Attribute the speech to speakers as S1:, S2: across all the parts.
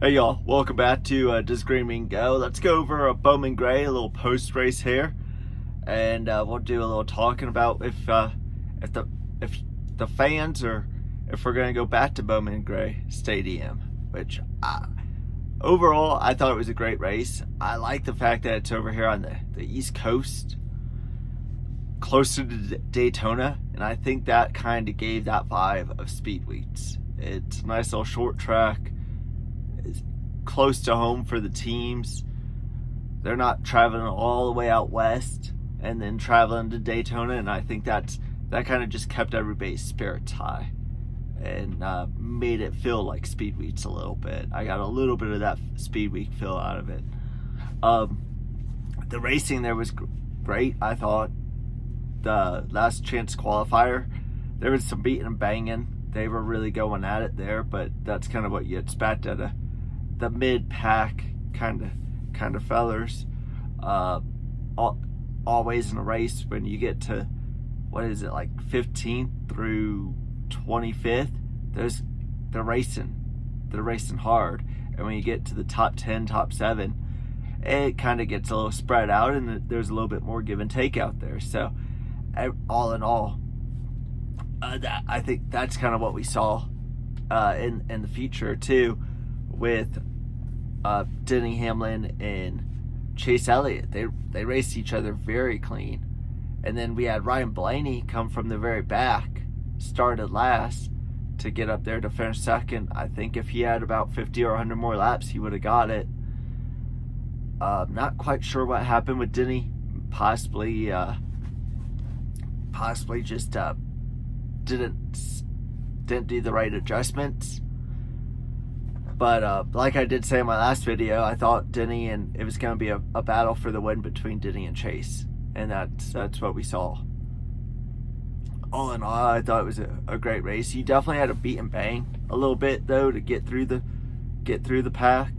S1: Hey y'all, welcome back to Does Green Mean Go? Let's go over a Bowman Gray, a little post-race here, and we'll do a little talking about if the fans or if we're gonna go back to Bowman Gray Stadium. Which overall, I thought it was a great race. I like the fact that it's over here on the East Coast, closer to Daytona, and I think that kind of gave that vibe of Speed Weeks. It's a nice little short track. Is close to home for the teams. They're not traveling all the way out west and then traveling to Daytona, and I think that kind of just kept everybody's spirits high and made it feel like Speed Weeks a little bit. I got a little bit of that Speed Week feel out of it. The racing there was great. I thought the last chance qualifier, there was some beating and banging. They were really going at it there, but that's kind of what you expect out of the mid-pack kind of fellers. Always in a race, when you get to, what is it, like 15th through 25th, they're racing hard. And when you get to the top 10, top 7, it kind of gets a little spread out, and there's a little bit more give and take out there. So all in all, I think that's kind of what we saw in the future too, with Denny Hamlin and Chase Elliott. They raced each other very clean, and then we had Ryan Blaney come from the very back, started last to get up there to finish second. I think if he had about 50 or 100 more laps, he would have got it. Not quite sure what happened with Denny. Possibly just didn't do the right adjustments. But like I did say in my last video, I thought Denny, and it was going to be a battle for the win between Denny and Chase, and that's what we saw. All in all, I thought it was a great race. You definitely had to beat and bang a little bit though to get through the pack.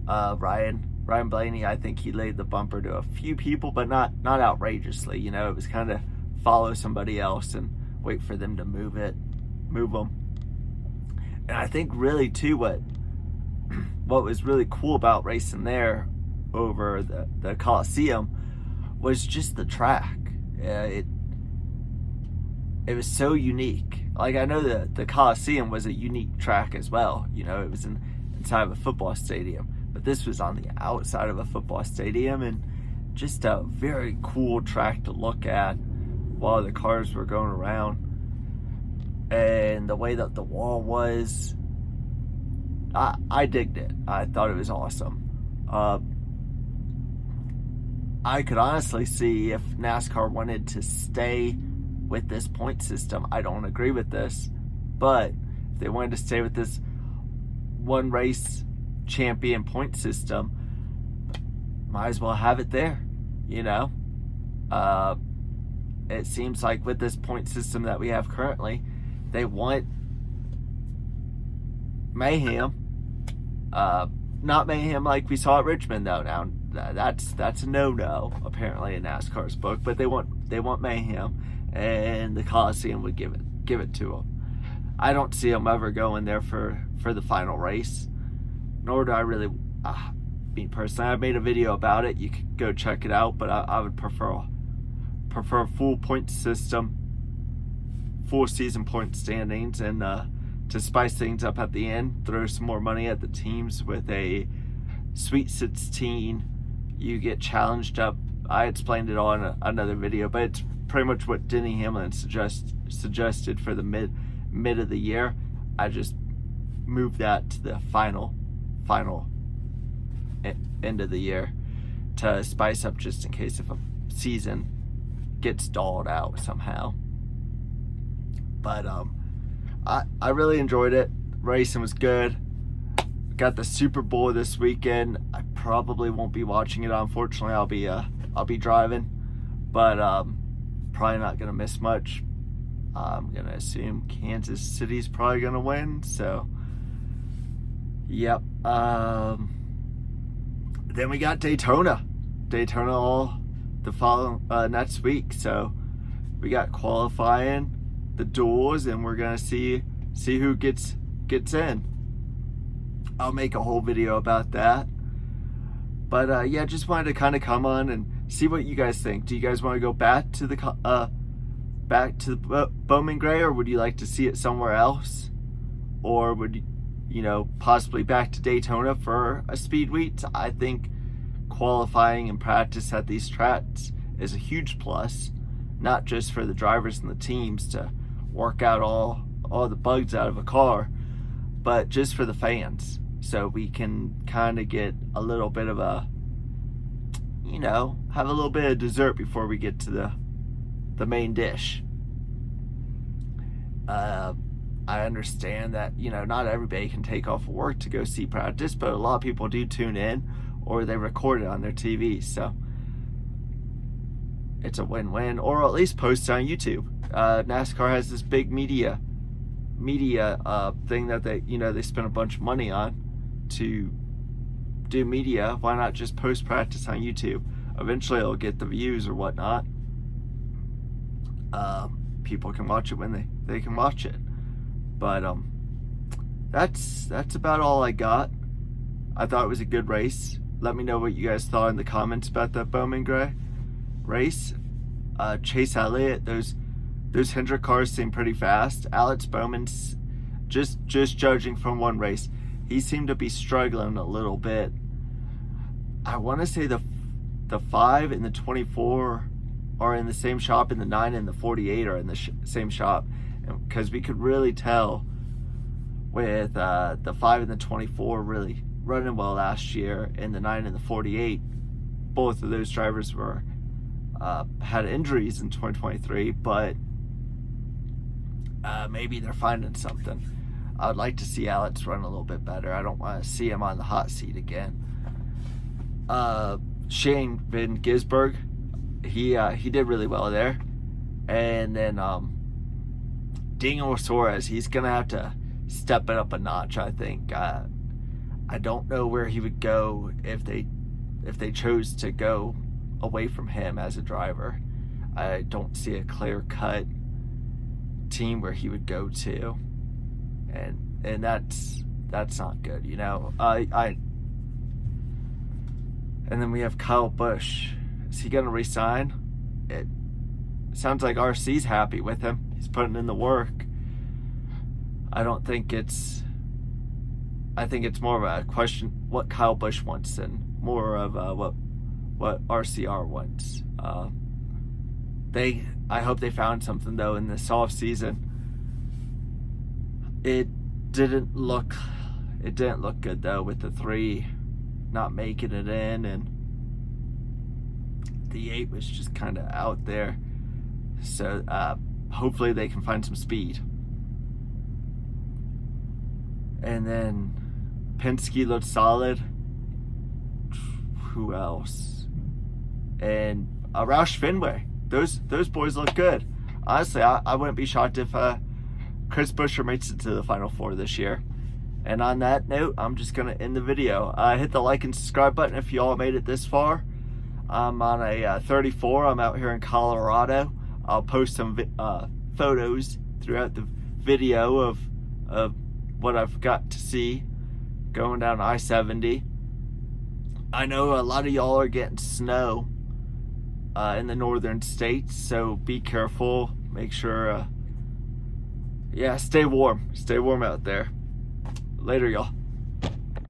S1: Ryan Blaney, I think he laid the bumper to a few people, but not outrageously. You know, it was kind of follow somebody else and wait for them to move them. And I think really too, what was really cool about racing there over the Coliseum was just the track. It was so unique. Like, I know that the Coliseum was a unique track as well. You know, it was inside of a football stadium, but this was on the outside of a football stadium, and just a very cool track to look at while the cars were going around. And the way that the wall was, I digged it. I thought it was awesome. I could honestly see if NASCAR wanted to stay with this point system. I don't agree with this, but if they wanted to stay with this one race champion point system, might as well have it there, you know? It seems like with this point system that we have currently, they want mayhem. Not mayhem like we saw at Richmond though. Now that's a no-no apparently in NASCAR's book, but they want mayhem, and the Coliseum would give it to them. I don't see them ever going there for the final race, nor do I really. Me personally, I made a video about it. You could go check it out, but I would prefer a full point system, full season point standings, and to spice things up at the end, throw some more money at the teams with a Sweet 16. You get challenged up. I explained it all in another video, but it's pretty much what Denny Hamlin suggested for the mid of the year. I just moved that to the final end of the year to spice up, just in case if a season gets stalled out somehow. But I really enjoyed it. Racing was good. Got the Super Bowl this weekend. I probably won't be watching it, unfortunately. I'll be driving, but probably not gonna miss much. I'm gonna assume Kansas City's probably gonna win. So, yep. Then we got Daytona all the following next week. So we got qualifying, the duels, and we're gonna see who gets in. I'll make a whole video about that. But yeah, just wanted to kind of come on and see what you guys think. Do you guys want to go back to the Bowman Gray, or would you like to see it somewhere else? Or would you know, possibly back to Daytona for a speed week? I think qualifying and practice at these tracks is a huge plus, not just for the drivers and the teams to work out all the bugs out of a car, but just for the fans, so we can kind of get a little bit of a, you know, have a little bit of dessert before we get to the main dish. I understand that, you know, not everybody can take off work to go see practice, but a lot of people do tune in, or they record it on their TV, so it's a win-win. Or at least post it on YouTube. NASCAR has this big media thing that they spend a bunch of money on to do media. Why not just post practice on YouTube? Eventually it'll get the views or whatnot. People can watch it when they can watch it. But that's about all I got. I thought it was a good race. Let me know what you guys thought in the comments about that Bowman Gray race. Chase Elliott, those Hendrick cars seem pretty fast. Alex Bowman's just judging from one race, he seemed to be struggling a little bit. I want to say the 5 and the 24 are in the same shop, and the 9 and the 48 are in the same shop, because we could really tell with the 5 and the 24 really running well last year, and the 9 and the 48, both of those drivers were had injuries in 2023, but maybe they're finding something. I would like to see Alex run a little bit better. I don't want to see him on the hot seat again. Shane Van Gisberg, he did really well there. And then Daniel Suarez, he's gonna have to step it up a notch, I think. I don't know where he would go if they chose to go away from him as a driver. I don't see a clear-cut team where he would go to, and that's not good, you know. And then we have Kyle Busch. Is he gonna resign? It sounds like RC's happy with him. He's putting in the work. I think it's more of a question what Kyle Busch wants than more of what RCR wants. I hope they found something though in this off season. It didn't look good though, with the 3 not making it in, and the 8 was just kind of out there. So hopefully they can find some speed. And then Penske looked solid. Who else? And Roush Fenway. Those boys look good. Honestly, I wouldn't be shocked if Chris Buescher makes it to the Final 4 this year. And on that note, I'm just going to end the video. Hit the like and subscribe button if you all made it this far. I'm on a 34. I'm out here in Colorado. I'll post some photos throughout the video of what I've got to see going down I-70. I know a lot of y'all are getting snow in the northern states, so be careful. Make sure, yeah, stay warm. Stay warm out there. Later, y'all.